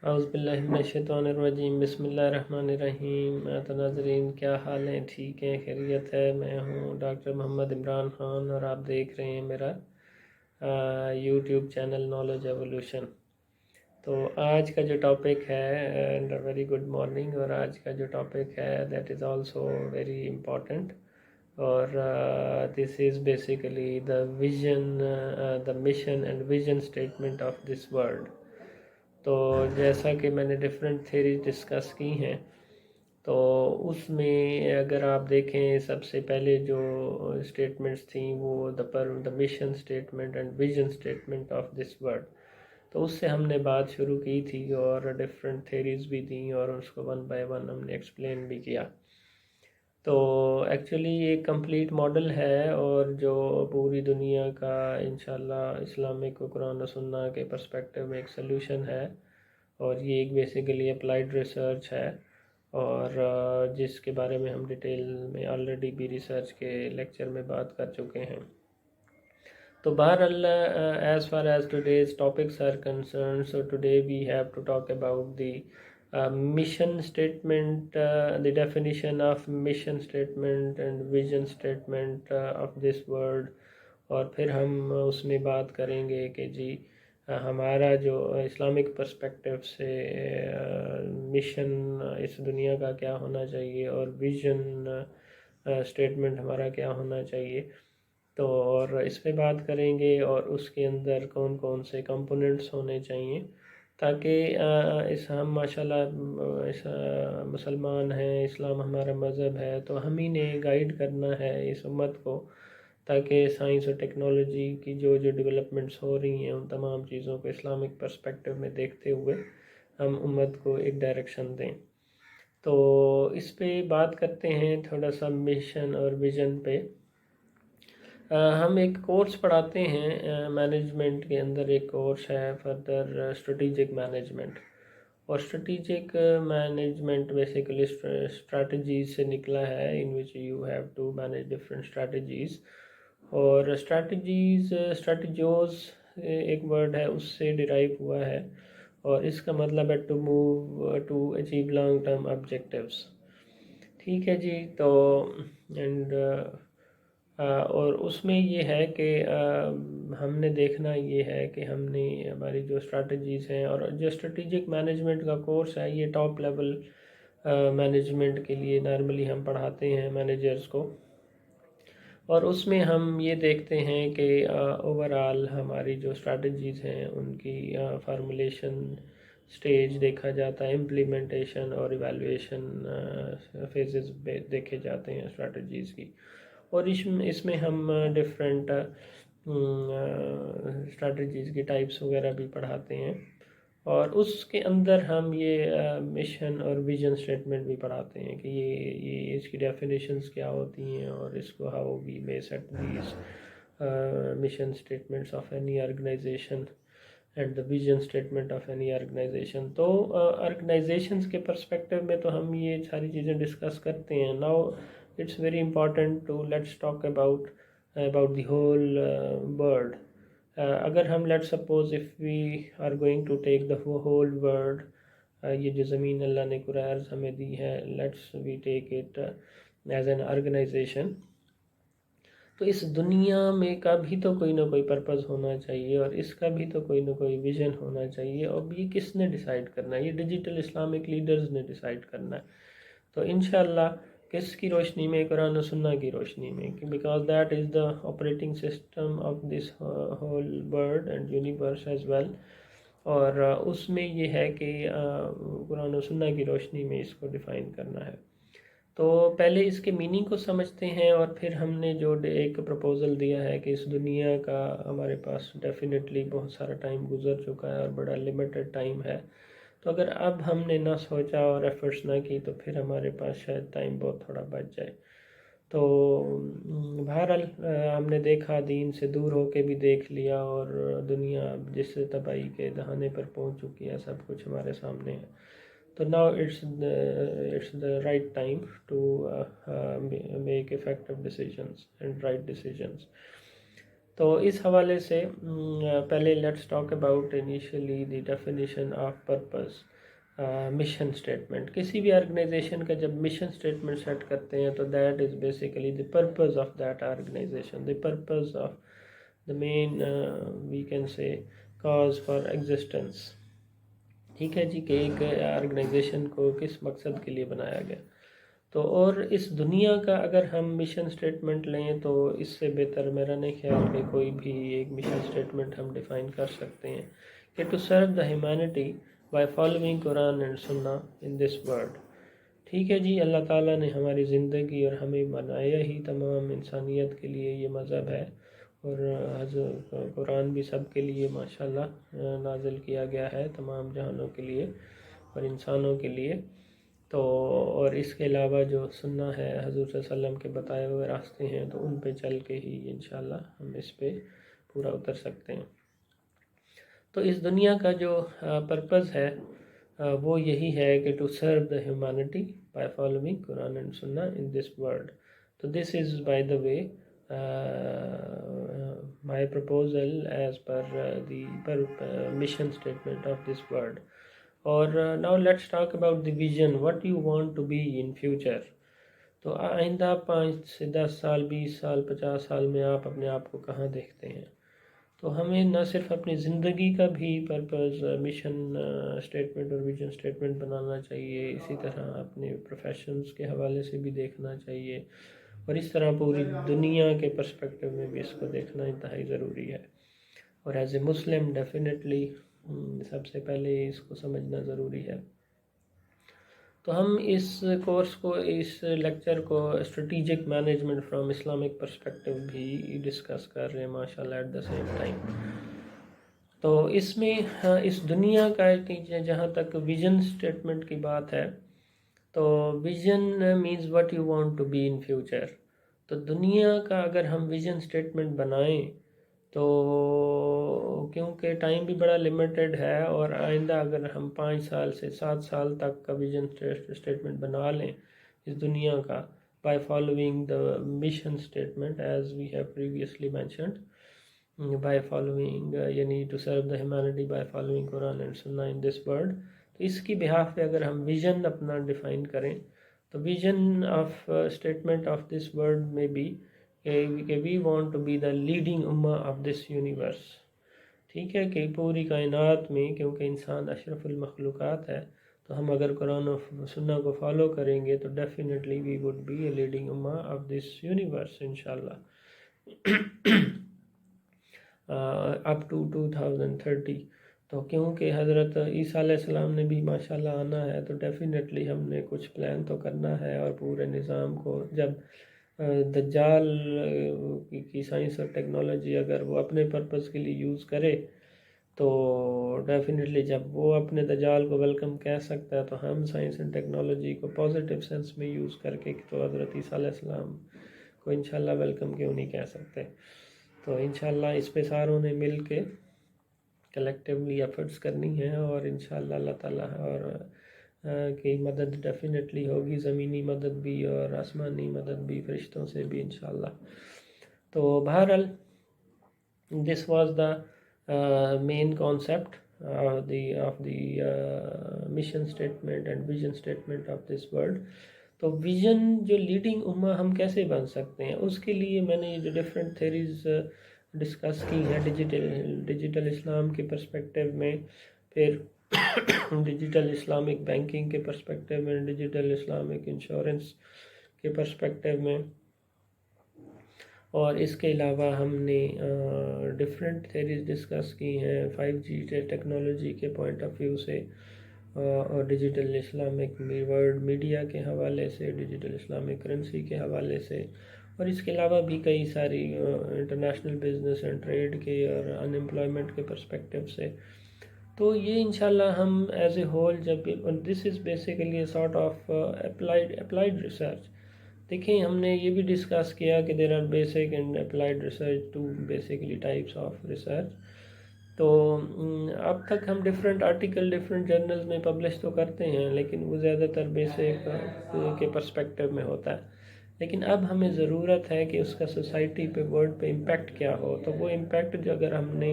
اعوذ باللہ من الشیطان الرجیم، بسم اللہ الرحمن الرحیم۔ تو ناظرین، کیا حال ہیں؟ ٹھیک ہیں؟ خیریت ہے؟ میں ہوں ڈاکٹر محمد عمران خان اور آپ دیکھ رہے ہیں میرا یوٹیوب چینل نالج ایولیوشن۔ تو آج کا جو ٹاپک ہے ویری گڈ مارننگ، اور آج کا جو ٹاپک ہے that is also very important, اور this is basically the vision, the mission and vision statement of this world. تو جیسا کہ میں نے ڈفرینٹ تھیریز ڈسکس کی ہیں، تو اس میں اگر آپ دیکھیں سب سے پہلے جو اسٹیٹمنٹس تھیں وہ دا mission statement and vision statement of this world, تو اس سے ہم نے بات شروع کی تھی اور ڈفرینٹ تھیریز بھی تھیں اور اس کو ون بائی ون ہم نے ایکسپلین بھی کیا۔ تو ایکچولی یہ کمپلیٹ ماڈل ہے اور جو پوری دنیا کا انشاءاللہ اسلامک و قرآن و سنہ کے پرسپیکٹیو میں ایک سلوشن ہے، اور یہ ایک بیسیکلی اپلائیڈ ریسرچ ہے، اور جس کے بارے میں ہم ڈیٹیل میں آلریڈی بھی ریسرچ کے لیکچر میں بات کر چکے ہیں۔ تو بہرحال as far as today's topics are concerned, so today we have to talk about the mission statement, the definition of mission statement and vision statement of this world، اور پھر ہم اس میں بات کریں گے کہ جی ہمارا جو اسلامک پرسپیکٹیو سے مشن اس دنیا کا کیا ہونا چاہیے اور ویژن اسٹیٹمنٹ ہمارا کیا ہونا چاہیے، تو اور اس پہ بات کریں گے، اور اس کے اندر کون کون سے کمپوننٹس ہونے چاہیے تاکہ اس ہم ماشاءاللہ اس مسلمان ہیں، اسلام ہمارا مذہب ہے، تو ہم ہی نے گائیڈ کرنا ہے اس امت کو، تاکہ سائنس اور ٹیکنالوجی کی جو ڈیولپمنٹس ہو رہی ہیں ان تمام چیزوں کو اسلامک پرسپیکٹیو میں دیکھتے ہوئے ہم امت کو ایک ڈائریکشن دیں۔ تو اس پہ بات کرتے ہیں تھوڑا سا مشن اور ویژن پہ۔ ہم ایک کورس پڑھاتے ہیں مینجمنٹ کے اندر، ایک کورس ہے فردر اسٹریٹجک مینجمنٹ، اور اسٹریٹجک مینجمنٹ بیسیکلی اسٹریٹجیز سے نکلا ہے، in which you have to manage different strategies, اور اسٹریٹجوز ایک ورڈ ہے اس سے ڈیرائیو ہوا ہے، اور اس کا مطلب ہے to move to achieve long term objectives. ٹھیک ہے جی، تو اینڈ اور اس میں یہ ہے کہ ہم نے دیکھنا یہ ہے کہ ہم نے ہماری جو اسٹریٹجیز ہیں، اور جو اسٹریٹجک مینجمنٹ کا کورس ہے یہ ٹاپ لیول مینجمنٹ کے لیے نارملی ہم پڑھاتے ہیں مینیجرز کو، اور اس میں ہم یہ دیکھتے ہیں کہ اوور آل ہماری جو اسٹریٹجیز ہیں ان کی فارمولیشن سٹیج دیکھا جاتا ہے، امپلیمنٹیشن اور ایویلویشن فیزز دیکھے جاتے ہیں اسٹریٹجیز کی، اور اس میں ہم ڈفرینٹ اسٹریٹجیز کی ٹائپس وغیرہ بھی پڑھاتے ہیں، اور اس کے اندر ہم یہ مشن اور ویژن اسٹیٹمنٹ بھی پڑھاتے ہیں کہ یہ اس کی ڈیفینیشنز کیا ہوتی ہیں، اور اس کو how we may set these mission statements of any organization and the vision statement of any organization. تو آرگنائزیشنز کے پرسپیکٹیو میں تو ہم یہ ساری چیزیں ڈسکس کرتے ہیں۔ Now it's very important to let's talk about the whole world۔ اگر ہم let's suppose if we are going to take the whole world، یہ جو زمین اللہ نے کرۂ ارض ہمیں دی ہے، let's we take it as an organization، تو اس دنیا میں کا بھی تو کوئی نہ کوئی پرپز ہونا چاہیے، اور اس کا بھی تو کوئی نہ کوئی ویژن ہونا چاہیے، اور یہ کس نے ڈیسائیڈ کرنا ہے؟ یہ ڈیجیٹل اسلامک لیڈرز نے ڈیسائیڈ کرنا ہے۔ تو انشاءاللہ کس کی روشنی میں؟ قرآن و سنہ کی روشنی میں، because that is the operating system of this whole world and universe as well, اور اس میں یہ ہے کہ قرآن و سنہ کی روشنی میں اس کو ڈیفائن کرنا ہے۔ تو پہلے اس کے میننگ کو سمجھتے ہیں، اور پھر ہم نے جو ایک پروپوزل دیا ہے کہ اس دنیا کا ہمارے پاس ڈیفینیٹلی بہت سارا ٹائم گزر چکا ہے اور بڑا لمیٹڈ ٹائم ہے، تو اگر اب ہم نے نہ سوچا اور ایفرٹس نہ کی تو پھر ہمارے پاس شاید ٹائم بہت تھوڑا بچ جائے۔ تو بہرحال ہم نے دیکھا، دین سے دور ہو کے بھی دیکھ لیا، اور دنیا جس سے تباہی کے دہانے پر پہنچ چکی ہے، سب کچھ ہمارے سامنے ہے۔ تو now it's the right time to make effective decisions and right decisions۔ تو اس حوالے سے پہلے let's talk about initially the definition of purpose. Mission statement, کسی بھی آرگنائزیشن کا جب مشن اسٹیٹمنٹ سیٹ کرتے ہیں تو that is basically the purpose of that organization, the purpose of the main we can say cause for existence. ٹھیک ہے جی، کہ ایک آرگنائزیشن کو کس مقصد کے لیے بنایا گیا. تو اور اس دنیا کا اگر ہم مشن سٹیٹمنٹ لیں تو اس سے بہتر میرا نہیں خیال کہ کوئی بھی ایک مشن سٹیٹمنٹ ہم ڈیفائن کر سکتے ہیں کہ to serve the humanity by following Quran and سنہ ان دس ورلڈ. ٹھیک ہے جی، اللہ تعالیٰ نے ہماری زندگی اور ہمیں بنایا ہی تمام انسانیت کے لیے یہ مذہب ہے، اور حضرت قرآن بھی سب کے لیے ماشاءاللہ نازل کیا گیا ہے، تمام جہانوں کے لیے اور انسانوں کے لیے. تو اور اس کے علاوہ جو سنہ ہے حضور صلی اللہ علیہ وسلم کے بتائے ہوئے راستے ہیں، تو ان پہ چل کے ہی انشاءاللہ ہم اس پہ پورا اتر سکتے ہیں. تو اس دنیا کا جو پرپز ہے وہ یہی ہے کہ to serve the humanity by following Quran and سنہ ان دس ورلڈ. تو this is by the way my proposal as per the mission statement of this world. Or now let's talk about the vision, what you want to be in future. تو آئندہ 5 سے 10 سال 20 سال 50 سال میں آپ اپنے آپ کو کہاں دیکھتے ہیں؟ تو ہمیں نہ صرف اپنی زندگی کا بھی پرپز مشن اسٹیٹمنٹ اور ویژن اسٹیٹمنٹ بنانا چاہیے، اسی طرح اپنے پروفیشنز کے حوالے سے بھی دیکھنا چاہیے، اور اس طرح پوری دنیا کے پرسپیکٹو میں بھی اس کو دیکھنا انتہائی ضروری ہے. اور ایز اے مسلم ڈیفینیٹلی سب سے پہلے اس کو سمجھنا ضروری ہے. تو ہم اس کورس کو، اس لیکچر کو strategic management from Islamic perspective بھی ڈسکس کر رہے ہیں ماشاءاللہ ایٹ دا سیم ٹائم. تو اس میں اس دنیا کا جہاں تک ویژن اسٹیٹمنٹ کی بات ہے، تو vision means what you want to be in future. تو دنیا کا اگر ہم ویژن اسٹیٹمنٹ بنائیں تو کیونکہ ٹائم بھی بڑا لمیٹڈ ہے، اور آئندہ اگر ہم 5 سال سے 7 سال تک کا ویژن اسٹیٹمنٹ بنا لیں اس دنیا کا by following the mission statement as we have previously mentioned, by following یعنی to serve the humanity by following Quran and سنہ ان دس ورلڈ. تو اس کی بہاف پہ اگر ہم ویژن اپنا ڈیفائن کریں تو vision of statement of this world میں بھی کہ we want to be the leading امہ آف دس یونیورس. ٹھیک ہے کہ پوری کائنات میں، کیونکہ انسان اشرف المخلوقات ہے، تو ہم اگر قرآن و سنہ کو فالو کریں گے تو definitely we would be a leading امہ آف دس یونیورس انشاءاللہ اپ ٹو 2030. تو کیونکہ حضرت عیسیٰ علیہ السلام نے بھی ماشاءاللہ آنا ہے، تو ڈیفینیٹلی ہم نے کچھ پلان تو کرنا ہے، اور پورے نظام کو جب دجال کی سائنس اور ٹیکنالوجی اگر وہ اپنے پرپز کے لیے یوز کرے تو ڈیفینیٹلی جب وہ اپنے دجال کو ویلکم کہہ سکتا ہے، تو ہم سائنس اینڈ ٹیکنالوجی کو پازیٹیو سینس میں یوز کر کے تو حضرت عیسیٰ علیہ السلام کو انشاءاللہ ویلکم کیوں نہیں کہہ سکتے. تو انشاءاللہ اس پہ ساروں نے مل کے کلیکٹیولی ایفرٹس کرنی ہے، اور انشاءاللہ اللہ تعالیٰ اور کی مدد ڈیفینیٹلی ہوگی، زمینی مدد بھی اور آسمانی مدد بھی، فرشتوں سے بھی انشاءاللہ. تو بہرحال this was the main concept of the mission statement and vision statement of this world. تو ویژن جو لیڈنگ امہ ہم کیسے بن سکتے ہیں، اس کے لیے میں نے جو ڈفرینٹ تھیریز ڈسکس کی ہیں ڈیجیٹل اسلام کے پرسپیکٹیو میں، پھر ڈیجیٹل اسلامک بینکنگ کے پرسپیکٹیو میں، ڈیجیٹل اسلامک انشورنس کے پرسپیکٹیو میں، اور اس کے علاوہ ہم نے ڈفرینٹ تھیریز ڈسکس کی ہیں 5G ٹیکنالوجی کے پوائنٹ آف ویو سے، اور ڈیجیٹل اسلامک ورلڈ میڈیا کے حوالے سے، ڈیجیٹل اسلامک کرنسی کے حوالے سے، اور اس کے علاوہ بھی کئی ساری انٹرنیشنل بزنس اینڈ ٹریڈ کے اور ان امپلائمنٹ کے پرسپیکٹیو سے. تو یہ انشاءاللہ ہم ایز اے ہول جب this is basically a sort of applied research. دیکھیں ہم نے یہ بھی ڈسکس کیا کہ there are basic and applied research, two basically types of research. تو اب تک ہم ڈفرینٹ آرٹیکل ڈفرینٹ جرنلز میں پبلش تو کرتے ہیں، لیکن وہ زیادہ تر بیسک کے پرسپیکٹیو میں ہوتا ہے. لیکن اب ہمیں ضرورت ہے کہ اس کا سوسائٹی پہ ورلڈ پہ امپیکٹ کیا ہو. تو وہ امپیکٹ جو اگر ہم نے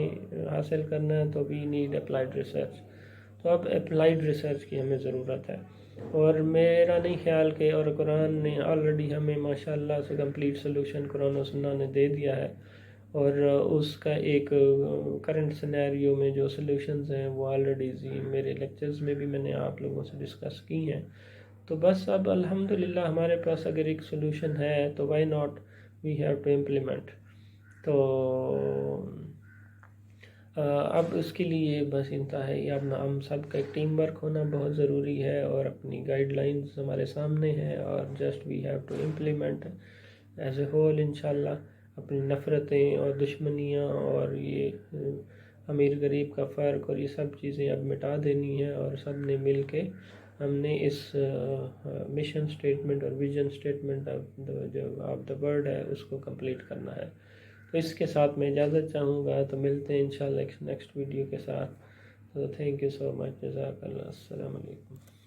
حاصل کرنا ہے تو وی نیڈ اپلائیڈ ریسرچ. تو اب اپلائیڈ ریسرچ کی ہمیں ضرورت ہے. اور میرا نہیں خیال کہ اور قرآن نے آلریڈی ہمیں ماشاءاللہ سے کمپلیٹ سلوشن قرآن و سنہ نے دے دیا ہے. اور اس کا ایک کرنٹ سینیریو میں جو سلوشنز ہیں وہ آلریڈی میرے لیکچرز میں بھی میں نے آپ لوگوں سے ڈسکس کی ہیں. تو بس اب الحمدللہ ہمارے پاس اگر ایک سلوشن ہے تو why not we have to implement. تو اب اس کے لیے بس انتہائی اب ہم سب کا ایک ٹیم ورک ہونا بہت ضروری ہے اور اپنی گائیڈ لائنز ہمارے سامنے ہیں اور just we have to implement as a whole. انشاءاللہ اپنی نفرتیں اور دشمنیاں اور یہ امیر غریب کا فرق اور یہ سب چیزیں اب مٹا دینی ہیں اور سب نے مل کے ہم نے اس مشن سٹیٹمنٹ اور ویژن سٹیٹمنٹ جو آف دا ورلڈ ہے اس کو کمپلیٹ کرنا ہے. تو اس کے ساتھ میں اجازت چاہوں گا. تو ملتے ہیں انشاءاللہ نیکسٹ ویڈیو کے ساتھ. تو تھینک یو سو مچ. جزاک اللہ. السلام علیکم.